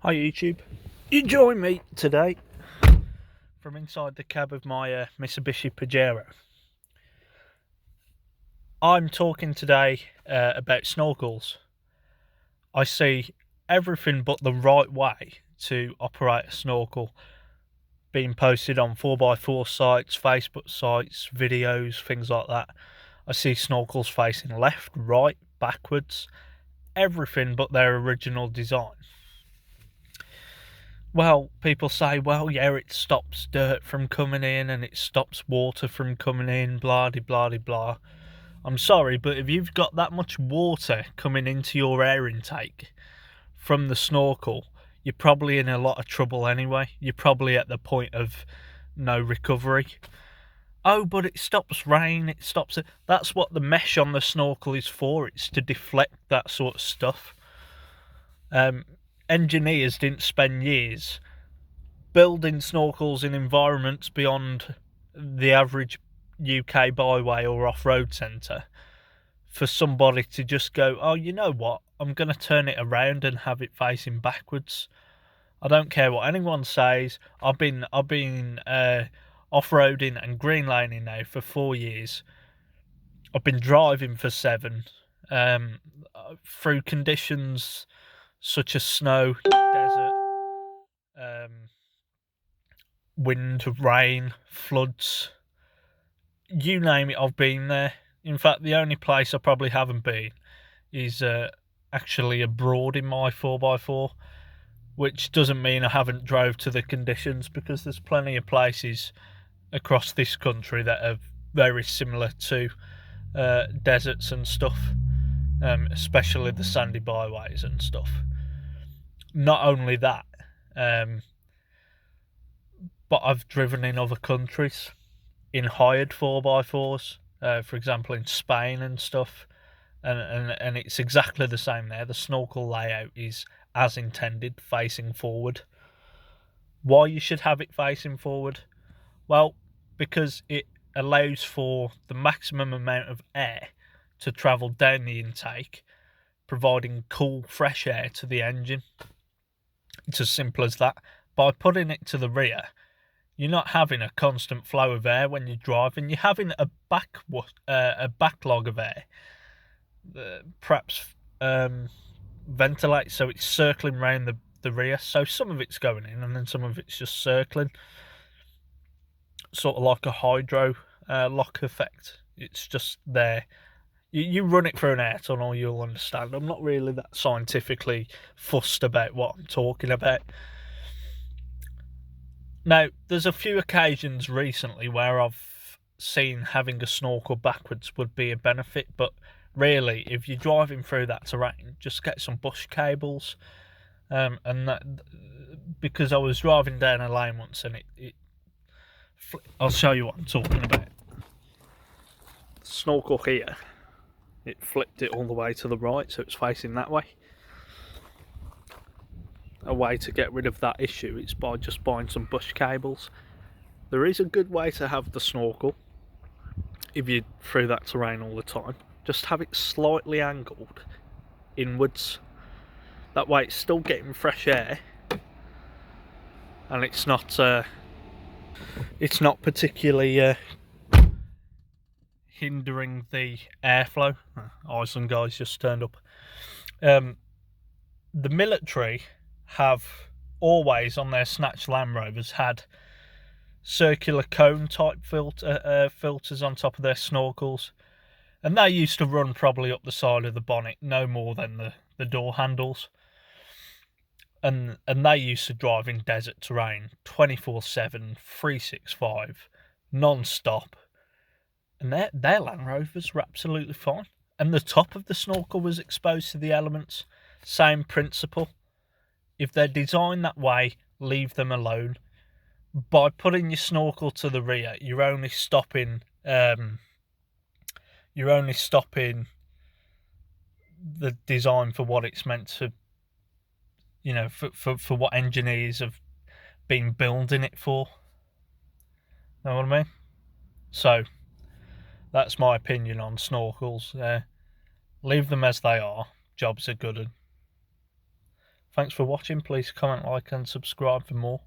Hi YouTube, you join me today from inside the cab of my Mitsubishi Pajero. I'm talking today about snorkels. I see everything but the right way to operate a snorkel being posted on 4x4 sites, Facebook sites, videos, things like that. I see snorkels facing left, right, backwards, everything but their original design. Well, people say, well, yeah, it stops dirt from coming in and it stops water from coming in, blah, de, blah, de, blah. I'm sorry, but if you've got that much water coming into your air intake from the snorkel, you're probably in a lot of trouble anyway. You're probably at the point of no recovery. Oh, but it stops rain, it stops it. That's what the mesh on the snorkel is for. It's to deflect that sort of stuff. Engineers didn't spend years building snorkels in environments beyond the average UK byway or off-road centre for somebody to just go, oh, you know what, I'm going to turn it around and have it facing backwards. I don't care what anyone says. I've been off-roading and green laning now for 4 years. I've been driving for 7, through conditions such as snow, desert, wind, rain, floods, you name it, I've been there. In fact, the only place I probably haven't been is actually abroad in my 4x4, which doesn't mean I haven't drove to the conditions, because there's plenty of places across this country that are very similar to deserts and stuff, especially the sandy byways and stuff. Not only that, but I've driven in other countries in hired 4x4s, for example in Spain and stuff, and it's exactly the same there. The snorkel layout is as intended, facing forward. Why you should have it facing forward? Well, because it allows for the maximum amount of air to travel down the intake, providing cool, fresh air to the engine. It's as simple as that. By putting it to the rear, you're not having a constant flow of air when you're driving. You're having a backlog of air, perhaps ventilate, so it's circling around the rear. So some of it's going in and then some of it's just circling, sort of like a hydro lock effect. It's just there. You run it through an air tunnel, you'll understand. I'm not really that scientifically fussed about what I'm talking about. Now, there's a few occasions recently where I've seen having a snorkel backwards would be a benefit, but really, if you're driving through that terrain, just get some bush cables. And that, because I was driving down a lane once and I'll show you what I'm talking about. The snorkel here, it flipped it all the way to the right, so it's facing that way. A way to get rid of that issue is by just buying some bush cables. There is a good way to have the snorkel if you're through that terrain all the time. Just have it slightly angled inwards. That way it's still getting fresh air and it's not particularly hindering the airflow. Iceland guys just turned up. The military have always on their snatch Land Rovers had circular cone type filters on top of their snorkels, and they used to run probably up the side of the bonnet, no more than the door handles, and they used to drive in desert terrain 24/7, 365, non-stop, and their Land Rovers were absolutely fine, and the top of the snorkel was exposed to the elements. Same principle. If they're designed that way, leave them alone. By putting your snorkel to the rear, you're only stopping the design for what it's meant to, for what engineers have been building it for. Know what I mean? So that's my opinion on snorkels. Leave them as they are. Jobs are good. Thanks for watching. Please comment, like and subscribe for more.